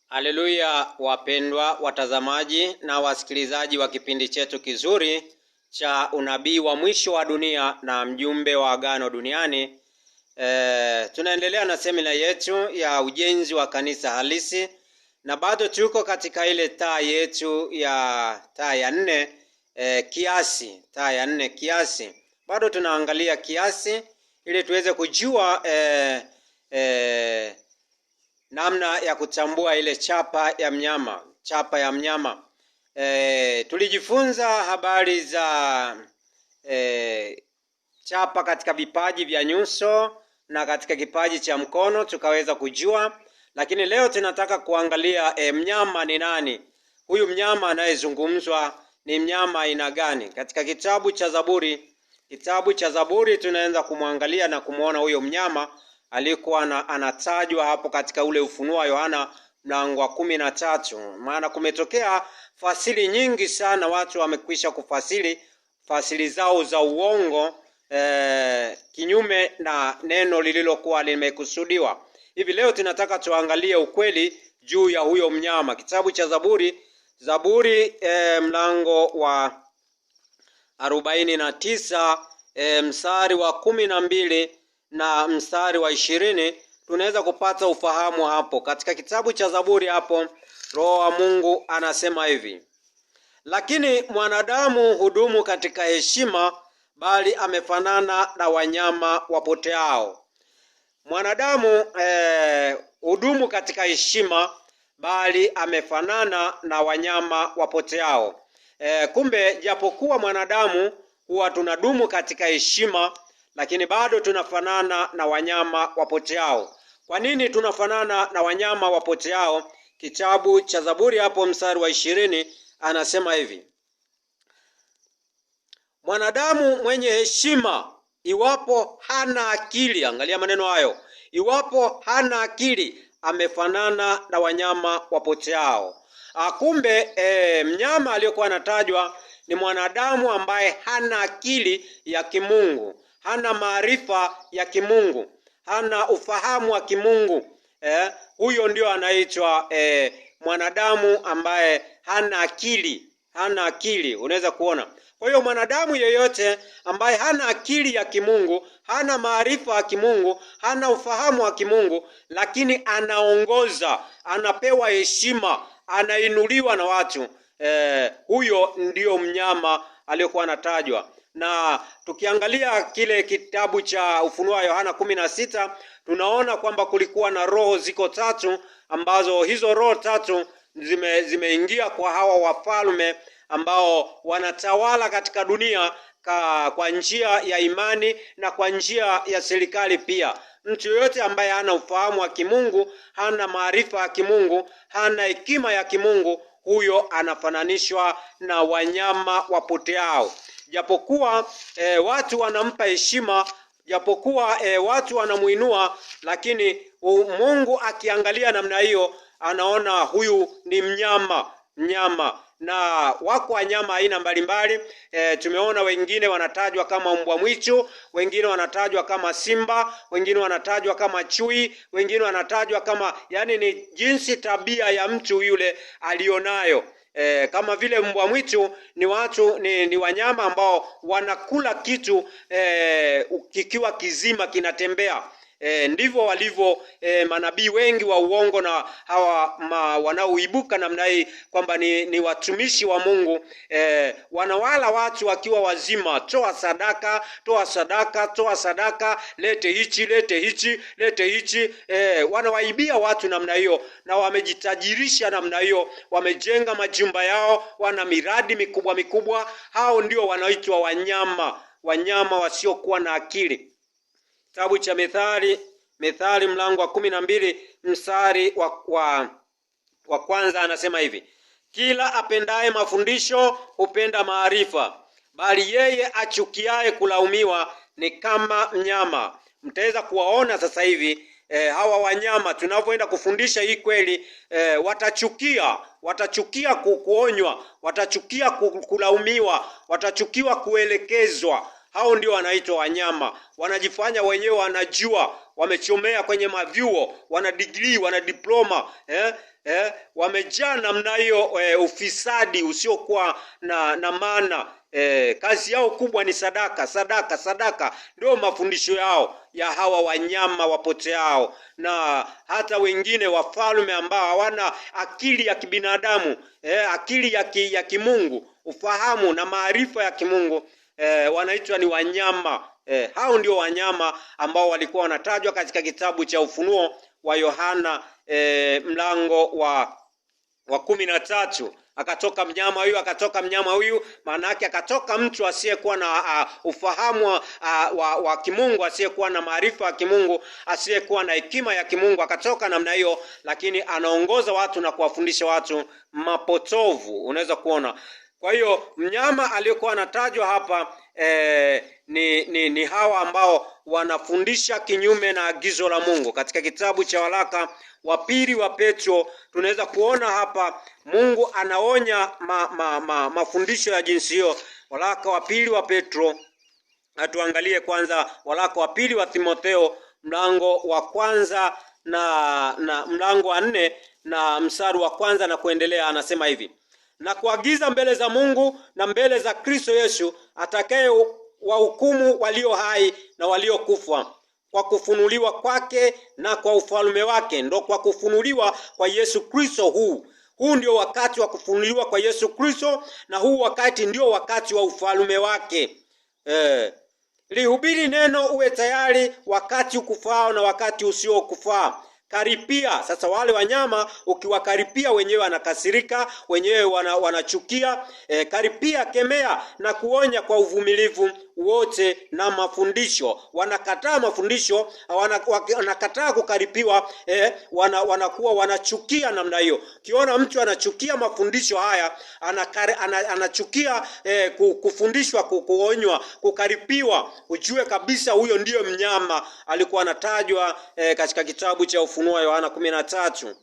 Haleluya, wapendwa watazamaji na wasikilizaji wa kipindi chetu kizuri cha unabii wa mwisho wa dunia na mjumbe wa agano duniani. Tunaendelea na semina yetu ya ujenzi wa kanisa halisi, na bado tuko katika ile taa yetu ya taa ya nne, kiasi. Bado tunaangalia kiasi ili tuweze kujua namna ya kutambua ile chapa ya mnyama. Tulijifunza habari za chapa katika vipaji vya nyuso na katika kipaji cha mkono tukaweza kujua, lakini leo tunataka kuangalia mnyama ni nani? Huyu mnyama anayezungumzwa ni mnyama aina gani? Katika kitabu cha Zaburi tunaanza kumwangalia na kumuona huyo mnyama alikuwa anatajwa hapo katika ule Ufunuo wa Yohana mlango wa 13. Maana kumetokea fasili nyingi sana, watu wamekwisha kufasili fasili zao za uongo kinyume na neno lililokuwa limekusudiwa. Hivi leo tunataka tuangalie ukweli juu ya huyo mnyama. Kitabu cha Zaburi mlango wa 49 mstari wa 12 na mstari wa 20 tunaweza kupata ufahamu hapo. Katika kitabu cha Zaburi hapo Roho wa Mungu anasema hivi: lakini mwanadamu hudumu katika heshima, bali amefanana na wanyama wapoteao. Mwanadamu hudumu katika heshima, bali amefanana na wanyama wapoteao. Kumbe japokuwa mwanadamu huwa tunadumu katika heshima, lakini bado tunafanana na wanyama wapoteao. Kwa nini tunafanana na wanyama wapoteao? Kitabu cha Zaburi hapo mstari wa 20 anasema hivi: mwanadamu mwenye heshima iwapo hana akili, angalia maneno hayo, iwapo hana akili amefanana na wanyama wapoteao. Kumbe mnyama aliyokuwa anatajwa ni mwanadamu ambaye hana akili ya kimungu, hana maarifa ya kimungu, hana ufahamu wa kimungu. Huyo ndio anaitwa mwanadamu ambaye hana akili. Unaweza kuona. Kwa hiyo mwanadamu yeyote ambaye hana akili ya kimungu, hana maarifa ya kimungu, hana ufahamu wa kimungu, lakini anaongoza, anapewa heshima, anainuliwa na watu, huyo ndio mnyama aliyokuwa anatajwa. Na tukiangalia kile kitabu cha Ufunuo wa Yohana 16 tunaona kwamba kulikuwa na roho ziko tatu, ambazo hizo roho tatu zimeingia kwa hawa wafalme ambao wanatawala katika dunia kwa njia ya imani na kwa njia ya serikali pia. Mtu yoyote ambaye hana ufahamu wa kimungu, hana maarifa ya kimungu, hana hekima ya kimungu, huyo anafananishwa na wanyama wapoteao. Japokuwa watu wanampa heshima, japokuwa watu wanamuinua, lakini Mungu akiangalia namna hiyo anaona huyu ni mnyama. Na wako wanyama aina mbalimbali. Tumeona wengine wanatajwa kama mbwa mwitu, wengine wanatajwa kama simba, wengine wanatajwa kama chui, wengine wanatajwa kama, yani ni jinsi tabia ya mtu yule alionayo. Kama vile mbwa mwitu ni wanyama ambao wanakula kitu kikiwa kizima kinatembea. Ndivyo walivyo manabii wengi wa uongo na hawa wanaoibuka namna hii kwamba ni watumishi wa Mungu. Wanawala watu wakiwa wazima, toa sadaka, lete hichi. Wanawaibia watu namna hiyo, na wamejitajirisha namna hiyo, wamejenga majumba yao, wana miradi mikubwa. Hao ndio wanaitwa wanyama wasiokuwa na akili. Kitabu cha Methali mlango wa 12 mstari wa kwanza anasema hivi: kila apendaye mafundisho hupenda maarifa, bali yeye achukiaye kulaumiwa ni kama mnyama. Mtaweza kuwaona sasa hivi hawa wanyama tunavyoenda kufundisha hii kweli, watachukia kuonywa, watachukia kulaumiwa, watachukia kuelekezwa. Hao ndio wanaitwa wanyama. Wanajifanya wenyewe wanajua, wamechomea kwenye mavyuo, wana degree, wana diploma, wamejaa namna hiyo, ufisadi usiokuwa na maana. Kazi yao kubwa ni sadaka. Ndio mafundisho yao ya hawa wanyama wapoteao. Na hata wengine wafalme ambao hawana akili ya kibinadamu, akili ya kimungu, ufahamu na maarifa ya kimungu, wanaitwa ni wanyama. Hao ndio wanyama ambao walikuwa wanatajwa katika kitabu cha Ufunuo wa Yohana, mlango wa 13. Akatoka mnyama huyu, maana yake akatoka mtu asiyekuwa na ufahamu wa kimungu, asiyekuwa na maarifa ya kimungu, asiyekuwa na hekima ya kimungu. Akatoka namna hiyo, lakini anaongoza watu na kuwafundisha watu mapotovu. Unaweza kuona. Kwa hiyo mnyama aliyokuwa anatajwa hapa ni hawa ambao wanafundisha kinyume na agizo la Mungu. Katika kitabu cha waraka wa pili wa Petro tunaweza kuona hapa Mungu anaonya mafundisho ya jinsi hiyo. Waraka wa pili wa Petro, tuangalie kwanza waraka wa pili wa Timotheo mlango wa kwanza na mlango wa 4 na mstari wa kwanza na kuendelea. Anasema hivi: na kuagiza mbele za Mungu na mbele za Kristo Yesu atakaye wahukumu walio hai na waliokufa kwa kufunuliwa kwake na kwa ufalme wake. Ndo kwa kufunuliwa kwa Yesu Kristo. Huu ndio wakati wa kufunuliwa kwa Yesu Kristo, na huu wakati ndio wakati wa ufalme wake. Lihubiri neno, uwe tayari wakati ukufao na wakati usiokufaa. Karipia. Sasa wale wanyama ukiwakaripia wenyewe wanakasirika, wenyewe wanachukia. Karipia, kemea na kuonya kwa uvumilivu wote na mafundisho. Wanakataa mafundisho, wanakataa kukaripiwa, wanakuwa wanachukia namna hiyo. Ukiona mtu anachukia mafundisho haya, anachukia kufundishwa, kuonywa, kukaripiwa, ujue kabisa huyo ndiyo mnyama alikuwa anatajwa katika kitabu cha Ufunuo wa Yohana 13.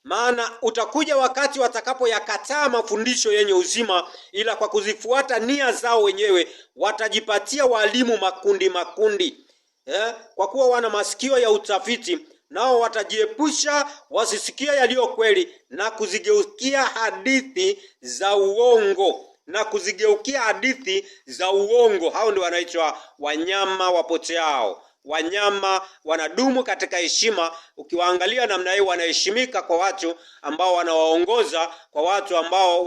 Maana utakuja wakati watakapoyakataa mafundisho yenye uzima, ila kwa kuzifuata nia zao wenyewe watajipatia walimu makundi. Kwa kuwa wana masikio ya utafiti, nao watajiepusha wasisikia yaliyo kweli, na kuzigeukia hadithi za uongo. Hao ndio wanaitwa wanyama wapoteao. Wanyama wanadumu katika heshima. Ukiwaangalia namna hiyo, wanaheshimika kwa watu ambao wanawaongoza, kwa watu ambao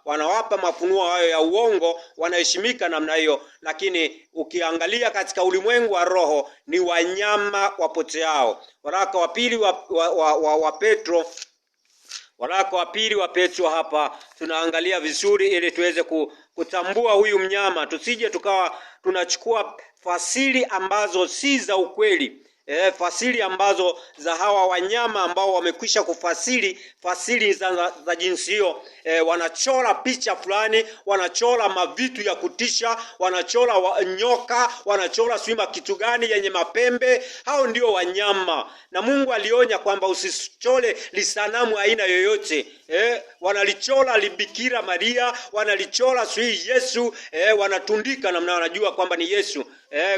wanawapa mafunuo hayo ya uongo, wanaheshimika namna hiyo. Lakini ukiangalia katika ulimwengu wa roho, ni wanyama wapoteao. Waraka wa pili wa Petro, waraka wa pili wa Petro hapa tunaangalia vizuri ili tuweze kutambua huyu mnyama, tusije tukawa tunachukua fasiri ambazo si za ukweli. Fasiri ambazo za hawa wanyama ambao wamekwisha kufasiri fasiri za jinsi hiyo. Wanachora picha fulani, wanachora mavitu ya kutisha, wanachora nyoka, wanachora swima kitu gani yenye mapembe. Hao ndio wanyama, na Mungu alionya kwamba usichole lisanamu aina yoyote. Wanalichora libikira Maria, wanalichora sui Yesu, wanatundika namna wanajua kwamba ni Yesu.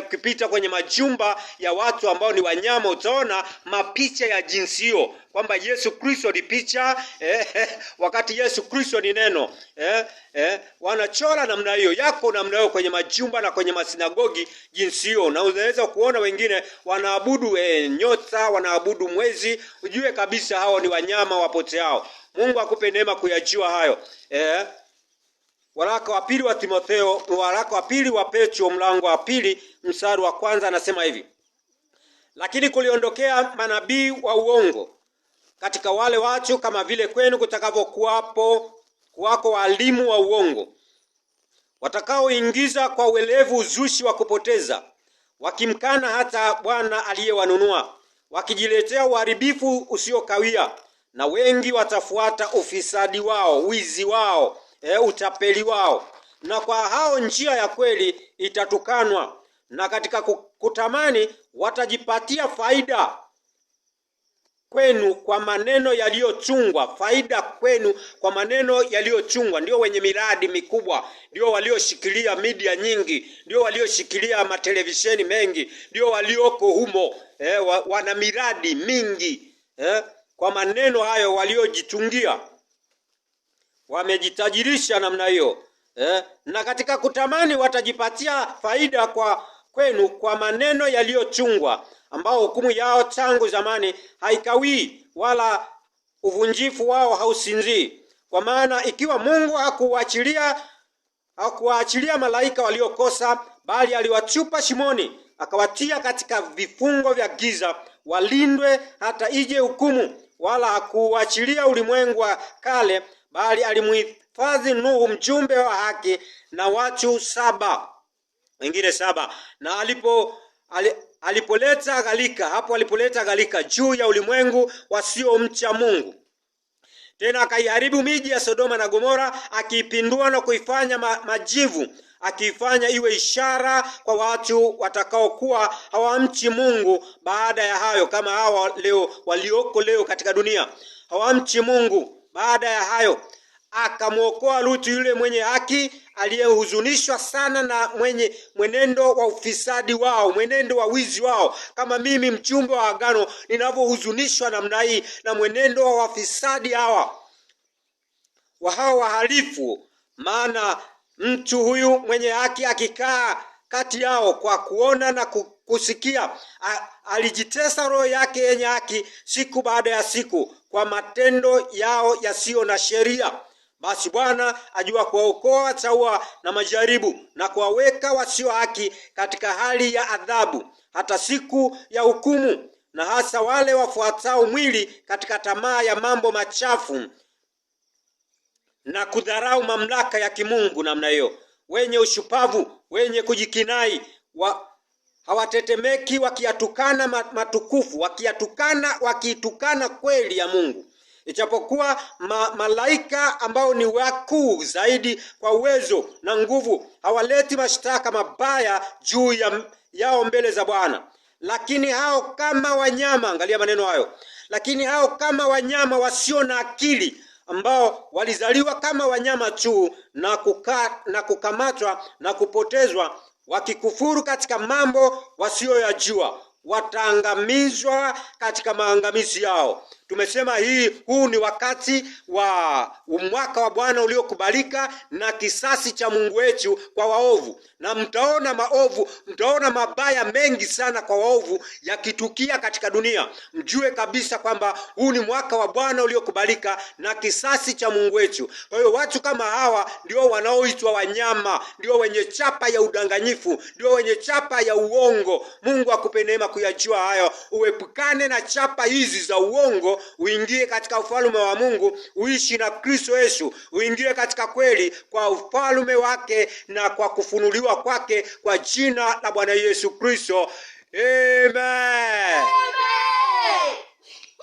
Ukipita kwenye majumba ya watu ambao ni wanyama, utaona mapicha ya jinsi hiyo, kwamba Yesu Kristo ni picha, wakati Yesu Kristo ni neno. Wanachora namna hiyo, yako namna hiyo kwenye majumba na kwenye masinagogi jinsi hiyo. Na unaweza kuona wengine wanaabudu nyota, wanaabudu mwezi. Ujue kabisa hao ni wanyama wapoteao. Mungu akupe neema kuyajua hayo. Waraka wa pili wa Timotheo, waraka wa pili wa Petro mlango wa 2 mstari wa kwanza anasema hivi: lakini kuliondokea manabii wa uongo katika wale watu, kama vile kwenu kutakavyokuwako walimu wa uongo, watakaoingiza kwa uelevu uzushi wa kupoteza, wakimkana hata Bwana aliyewanunua, wakijiletea uharibifu usiokawia. Na wengi watafuata ufisadi wao, wizi wao, utapeli wao, na kwa hao njia ya kweli itatukanwa, na katika kutamani watajipatia faida. kwenu kwa maneno yaliyochungwa, faida kwenu kwa maneno yaliyochungwa. Ndio wenye miradi mikubwa, ndio walioshikilia media nyingi, ndio walioshikilia matelevisheni mengi, ndio walioko humo, wana miradi mingi, kwa maneno hayo waliojitungia. Wamejitajirisha namna hiyo, na katika kutamani watajipatia faida kwenu kwa maneno yaliyochungwa, ambao hukumu yao tangu zamani haikawii, wala uvunjifu wao hausinzii. Kwa maana ikiwa Mungu hakuwaachilia malaika waliokosa, bali aliwatupa shimoni, akawatia katika vifungo vya giza, walindwe hata ije hukumu, wala hakuwaachilia ulimwengu wa kale, bali alimuhifadhi Nuhu mjumbe wa haki na watu wengine saba, na alipoleta gharika juu ya ulimwengu wasiomcha Mungu. Tena akaiharibu miji ya Sodoma na Gomora, akiipindua na kuifanya majivu, akiifanya iwe ishara kwa watu watakaokuwa hawamchi Mungu. Baada ya hayo, kama hawa leo walioko leo katika dunia hawamchi Mungu, baada ya hayo akamwokoa Lutu, yule mwenye haki aliyehuzunishwa sana na mwenendo wa ufisadi wao, mwenendo wa wizi wao, kama mimi mjumbe wa agano ninavyohuzunishwa namna hii na mwenendo wa wafisadi hawa wahalifu. Maana mtu huyu mwenye haki akikaa kati yao kwa kuona na kusikia, alijitesa roho yake yenye haki siku baada ya siku kwa matendo yao yasiyo na sheria. Basi Bwana ajua kuwaokoa sawa na majaribu, na kuwaweka wasio haki katika hali ya adhabu, hata siku ya hukumu, na hasa wale wafuatao mwili katika tamaa ya mambo machafu na kudharau mamlaka ya kimungu namna hiyo, wenye ushupavu, wenye kujikinai, hawatetemeki wakiyatukana matukufu, wakiitukana kweli ya Mungu. Ijapokuwa malaika ambao ni wakuu zaidi kwa uwezo na nguvu hawaleti mashtaka mabaya juu yao mbele za Bwana, lakini hao kama wanyama, angalia maneno hayo, lakini hao kama wanyama wasio na akili, ambao walizaliwa kama wanyama tu na kukamatwa na kupotezwa, wakikufuru katika mambo wasiyoyajua, wataangamizwa katika maangamizi yao. Tumesema huu ni wakati wa mwaka wa Bwana uliokubalika na kisasi cha Mungu wetu kwa waovu. Na mtaona mabaya mengi sana kwa waovu yakitukia katika dunia. Mjue kabisa kwamba huu ni mwaka wa Bwana uliokubalika na kisasi cha Mungu wetu. Kwa hiyo watu kama hawa ndio wanaoitwa wanyama, ndio wenye chapa ya udanganyifu, ndio wenye chapa ya uongo. Mungu akupe neema kuyajua hayo, uepukane na chapa hizi za uongo, uingie katika ufalme wa Mungu, uishi na Kristo Yesu, uingie katika kweli kwa ufalme wake na kwa kufunuliwa kwake, kwa jina la Bwana Yesu Kristo. Amen.